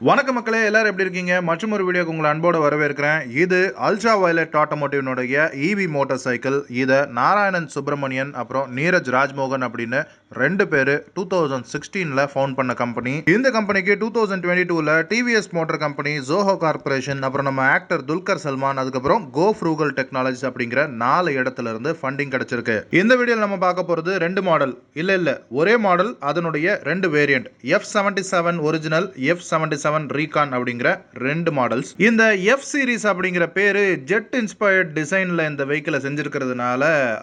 வணக்க மக்களே, எல்லாரும் எப்படி இருக்கீங்க? மற்றும் ஒரு வீடியோக்கு உங்களை அன்போடு வரவேற்கிறேன். இது அல்ட்ரா வயலட் ஆட்டோமோட்டிவ்னுடைய இவி மோட்டார் சைக்கிள். இதை நாராயணன் சுப்பிரமணியன் அப்புறம் நீரஜ் ராஜ்மோகன் அப்படின்னு ரெண்டு பேர் 2016ல் ஃபவுண்ட் பண்ண கம்பெனி. இந்த கம்பெனிக்கு 2022ல் TVS motor company, Zoho corporation, அப்புறம் நம்ம ஆக்டர் துல்கர் சல்மான், அதுக்கப்புறம் கோ ஃப்ரூகல் டெக்னாலஜிஸ் அப்படிங்கிற 4 இடத்துல இருந்து ஃபண்டிங் கிடைச்சிருக்கு. இந்த வீடியோவில் நம்ம பார்க்க போகிறது 2 மாடல், இல்ல ஒரே மாடல், அதனுடைய 2 variant, F77 original, F77 Recon அப்படிங்கிற 2 மாடல்ஸ். இந்த F சீரிஸ் அப்படிங்கிற பேரு ஜெட் இன்ஸ்பயர்ட் டிசைன்ல இந்த வெஹிக்கிளை செஞ்சிருக்கிறதுனால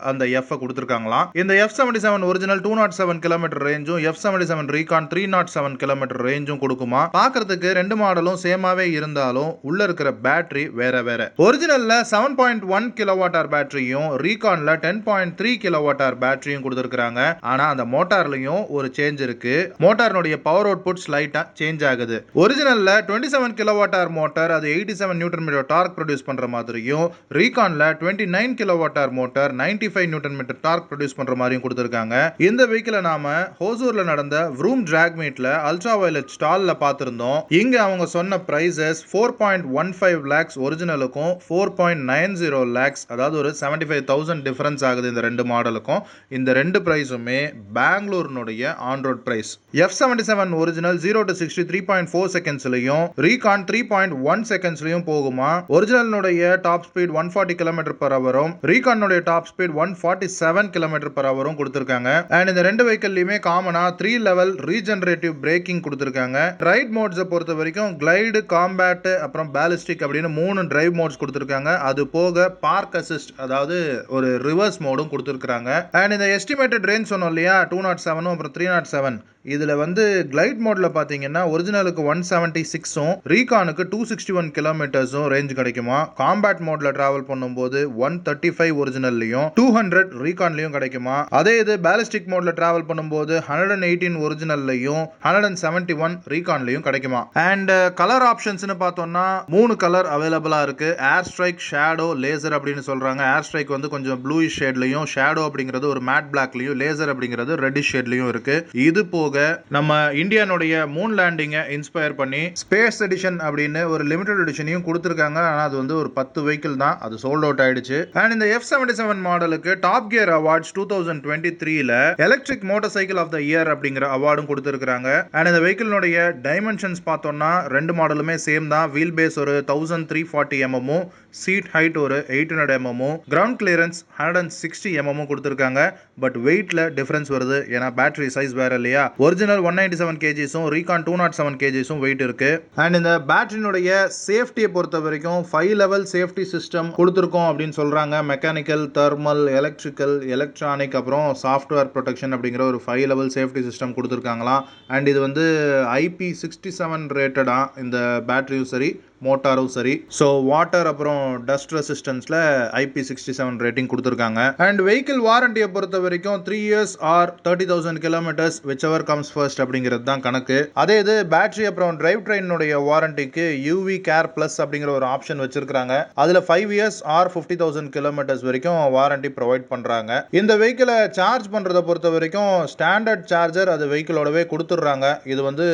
அந்த F கொடுத்திருக்காங்களாம். இந்த F77 ஒரிஜினல் 207 கிலோமீட்டர் ரேஞ்சும், F77 Recon 307 கிலோமீட்டர் ரேஞ்சும் கொடுக்குமா. பார்க்கிறதுக்கு 2 மாடலும் சேமாவே இருந்தாலும் உள்ள இருக்கிற பேட்டரி வேற வேற. ஒரிஜினல்ல 7.1 கிலோவாட் ஹவர் பேட்டரியும், ரீகான்ல 10.3 கிலோவாட் ஹவர் பேட்டரியும் கொடுத்திருக்காங்க. ஆனா அந்த மோட்டார்லயும் ஒரு சேஞ்ச் இருக்கு. மோட்டாரினுடைய பவர் அவுட்புட் ஸ்லைட்டா சேஞ்ச் ஆகுது. ஒரிஜினல்ல 27 கிலோவாட் ஹவர் மோட்டார், அது 87 நியூட்டன் மீட்டர் டார்க் ப்ரொடியூஸ் பண்ற மாதிரியும், ரீகான்ல 29 kilowatt hour motor 95 newton metre torque produce பண்ற மாதிரியும் கொடுத்திருக்காங்க. இந்த வெஹிக்கிளை நாம ஹோசூர்ல நடந்த வ்ரூம் டிராக் மீட்ல அல்ட்ரா வயலட் ஸ்டால்ல பார்த்திருந்தோம். இங்க அவங்க சொன்ன பிரைசஸ் 4.15 lakhs ஒரிஜினலுக்கும் 4.90 lakhs, அதாவது ஒரு 75,000 டிஃபரன்ஸ் ஆகுது இந்த ரெண்டு மாடலுக்கும். இந்த ரெண்டு பிரைஸுமே பெங்களூர்னுடைய on road price. F77 original 0 to 60 3.4 செகண்ட்ஸ்லயும், Recon 3.1 செகண்ட்ஸ்லயும் போகுமா. ஒரிஜினலுடைய டாப் ஸ்பீட் 140 கிலோமீட்டர் பர் ஹவரும், Reconனுடைய டாப் ஸ்பீட் 147 கிலோமீட்டர் பர் ஹவரும் கொடுத்திருக்காங்க. அண்ட் இந்த ரெண்டு வெஹிக்கிள்லயுமே காமனா 3 லெவல் ரீஜெனரேட்டிவ் பிரேக்கிங் கொடுத்திருக்காங்க. ரைட் மோட்ஸை பொறுத்த வரைக்கும் கிளைடு, காம்பேட், அப்புறம் பேலிஸ்டிக் அப்படின்னு 3 டிரைவ் மோட்ஸ் கொடுத்திருக்காங்க. அது போக பார்க் அசிஸ்ட், அதாவது ஒரு ரிவர்ஸ் மோடும் கொடுத்திருக்காங்க. அண்ட் இந்த எஸ்டிமேட்டட் ரேஞ்ச் சொன்னோம் இல்லையா, 207 அப்புறம் 307, இதுல வந்து கிளைட் மோட்ல பாத்தீங்கன்னா ஒரிஜினலுக்கு 176ம், ரீகானுக்கு 261 கிலோமீட்டர்ஸும் ரேஞ்ச் கிடைக்குமா. காம்பேட் மோட்ல டிராவல் பண்ணும்போது 135 ஒரிஜினல்லையும் 200 ரீகான்லயும் கிடைக்குமா. அதே இது பேலிஸ்டிக் மோட்ல டிராவல் பண்ணும்போது 118 ஒரிஜினல்லையும் 171 ரீகான்லயும் கிடைக்குமா. அண்ட் கலர் ஆப்ஷன்ஸ்னு பார்த்தோம்னா 3 கலர் அவைலபிளா இருக்கு. ஏர் ஸ்ட்ரைக், ஷேடோ, லேசர் அப்படின்னு சொல்றாங்க. ஏர் ஸ்ட்ரைக் வந்து கொஞ்சம் ப்ளூயிஷ் ஷேட்லயும், ஷேடோ அப்படிங்கிறது ஒரு மேட் பிளாக்லயும், லேசர் அப்படிங்கிறது ரெட்டிஷ் ஷேட்லயும் இருக்கு. இது போக நம்ம இந்தியானுடைய மூன் லேண்டிங்கை இன்ஸ்பயர் பண்ணி ஸ்பேஸ் எடிஷன் அப்படின்னு ஒரு லிமிடெட் எடிஷனையும் கொடுத்திருக்காங்க. ஆனா அது வந்து ஒரு 10 வெஹிக்கிள் தான், அது சோல்ட் அவுட் ஆயிடுச்சு. அண்ட் இந்த F77 மாடலுக்கு டாப் கியர் அவார்ட்ஸ் 2023ல electric motor cycle of the year அப்படிங்கிற அவார்டும் கொடுத்திருக்காங்க. அண்ட் இந்த வெஹிக்கிளுடைய டைமென்ஷன்ஸ் பார்த்தோம்னா 2 மாடலுமே சேம் தான். வீல் பேஸ் ஒரு 1340 mm, சீட் ஹைட் ஒரு 800 mm, கிரவுண்ட் கிளியரன்ஸ் 160 mm கொடுத்திருக்காங்க. பட் வெயிட்ல டிஃபரன்ஸ் வருது, ஏன்னா பேட்டரி சைஸ் வேற இல்லையா. ஒரிஜினல் 197 kgஸும், Recon 207 kgஸும் வெயிட் இருக்கு. அண்ட் இந்த பேட்டரியினுடைய சேஃப்டியை பொறுத்த வரைக்கும் 5 லெவல் சேஃப்டி சிஸ்டம் கொடுத்துருக்கோம் அப்படின்னு சொல்றாங்க. மெக்கானிக்கல், தெர்மல், எலக்ட்ரிக்கல், எலக்ட்ரானிக், அப்புறம் சாஃப்ட்வேர் ப்ரொடெக்ஷன் அப்படிங்கிற ஒரு 5 லெவல் சேஃப்டி சிஸ்டம் கொடுத்துருக்காங்களாம். அண்ட் இது வந்து IP67 ரேட்டடா, இந்த பேட்டரியும் சரி மோட்டாரும் சரி. ஸோ வாட்டர் அப்புறம் டஸ்ட் ரெசிஸ்டன்ஸ்ல IP67 ரேட்டிங் கொடுத்துருக்காங்க. அண்ட் வெஹிக்கிள் வாரண்டியை பொறுத்த வரைக்கும் 3 years or 30,000 kilometres, whichever comes first அப்படிங்கிறது தான் கணக்கு. அதே இது பேட்டரி அப்புறம் டிரைவ் ட்ரெயினுடைய வாரண்டிக்கு UV கேர் பிளஸ் அப்படிங்கிற ஒரு ஆப்ஷன் வச்சிருக்காங்க. அதுல 5 years ஆர் 50,000 கிலோமீட்டர்ஸ் வரைக்கும் வாரண்டி ப்ரொவைட் பண்றாங்க. இந்த வெஹிக்கிளை சார்ஜ் பண்றதை பொறுத்த வரைக்கும் ஸ்டாண்டர்ட் சார்ஜர் அது வெஹிக்கிளோடவே கொடுத்துடுறாங்க. இது வந்து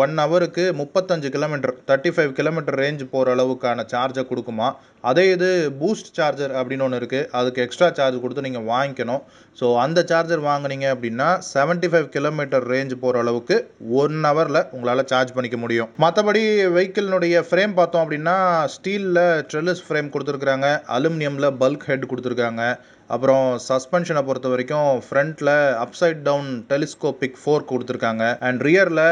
1 ஹவருக்கு 35 கிலோமீட்டர், 35 கிலோமீட்டர் ரேஞ்ச் போற அளவுக்கான சார்ஜை கொடுக்குமா. அதே இது பூஸ்ட் சார்ஜர் அப்படின்னு ஒன்று இருக்கு, அதுக்கு எக்ஸ்ட்ரா சார்ஜ் கொடுத்து நீங்க வாங்கிக்கணும். ஸோ அந்த சார்ஜர் வாங்கினீங்க அப்படின்னா 75 கிலோமீட்டர் ரேஞ்ச் போற அளவுக்கு 1 ஹவர்ல உங்களால சார்ஜ் பண்ணிக்க முடியும். மற்றபடி வெஹிக்கிளினுடைய ஃப்ரேம் பார்த்தோம் அப்படின்னா ஸ்டீல்ல ட்ரெல்லிஸ் ஃப்ரேம் கொடுத்துருக்காங்க, அலுமினியம்ல பல்க் ஹெட் கொடுத்துருக்காங்க. அப்புறம் சஸ்பென்ஷனை பொறுத்த வரைக்கும் ஃப்ரண்ட்ல அப்சைட் டவுன் டெலிஸ்கோபிக் ஃபோர்க் கொடுத்துருக்காங்க. அண்ட் ரியர்ல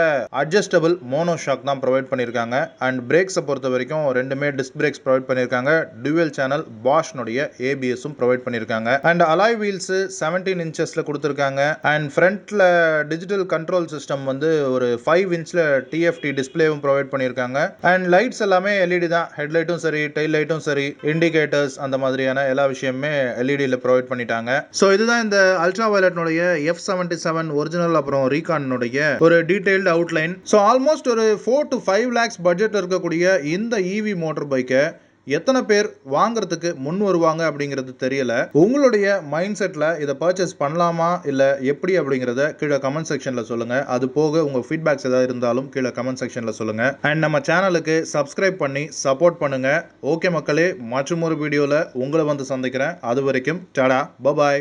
அட்ஜஸ்டபிள் மோனோ ஷாக் தான் ப்ரொவைட் பண்ணியிருக்காங்க. அண்ட் பிரேக்ஸை பொறுத்த வரைக்கும் ரெண்டுமே டிஸ்க் பிரேக்ஸ் ப்ரொவைட் பண்ணியிருக்காங்க. டுவல் சேனல் பாஷ்னுடைய ABSும் ப்ரொவைட் பண்ணியிருக்காங்க. அண்ட் அலாய் வீல்ஸ் 17 இன்ச்சஸ்ல கொடுத்துருக்காங்க. அண்ட் ஃப்ரண்ட்ல டிஜிட்டல் கண்ட்ரோல் சிஸ்டம் வந்து ஒரு 5 இன்ச்ல TFT டிஸ்பிளேவும் ப்ரொவைட் பண்ணியிருக்காங்க. அண்ட் லைட்ஸ் எல்லாமே LED தான், ஹெட்லைட்டும் சரி, டெயில் லைட்டும் சரி, இண்டிகேட்டர்ஸ் அந்த மாதிரியான எல்லா விஷயமே LED ப்ரொவைட் பண்ணிட்டாங்க. சோ இதுதான் இந்த அல்ட்ரா வயலட்னுடைய F77 ஒரிஜினல் அப்புறம் ரீகானுடைய ஒரு டீடைல்டு அவுட்லைன். சோ ஆல்மோஸ்ட் ஒரு 4 to 5 lakhs பட்ஜெட் இருக்கக்கூடிய இந்த EV மோட்டார் பைக்கை எத்தனை பேர் வாங்குறதுக்கு முன் வருவாங்க அப்படிங்கிறது தெரியல. உங்களுடைய மைண்ட் செட்ல இதை பர்ச்சேஸ் பண்ணலாமா இல்லை எப்படி அப்படிங்கிறத கீழே கமெண்ட் செக்ஷனில் சொல்லுங்கள். அது போக உங்கள் ஃபீட்பேக்ஸ் ஏதாவது இருந்தாலும் கீழே கமெண்ட் செக்ஷனில் சொல்லுங்கள். அண்ட் நம்ம சேனலுக்கு சப்ஸ்கிரைப் பண்ணி சப்போர்ட் பண்ணுங்கள். ஓகே மக்களே, மற்றும் ஒரு வீடியோவில் உங்களை வந்து சந்திக்கிறேன். அது வரைக்கும் டாடா, பபாய்.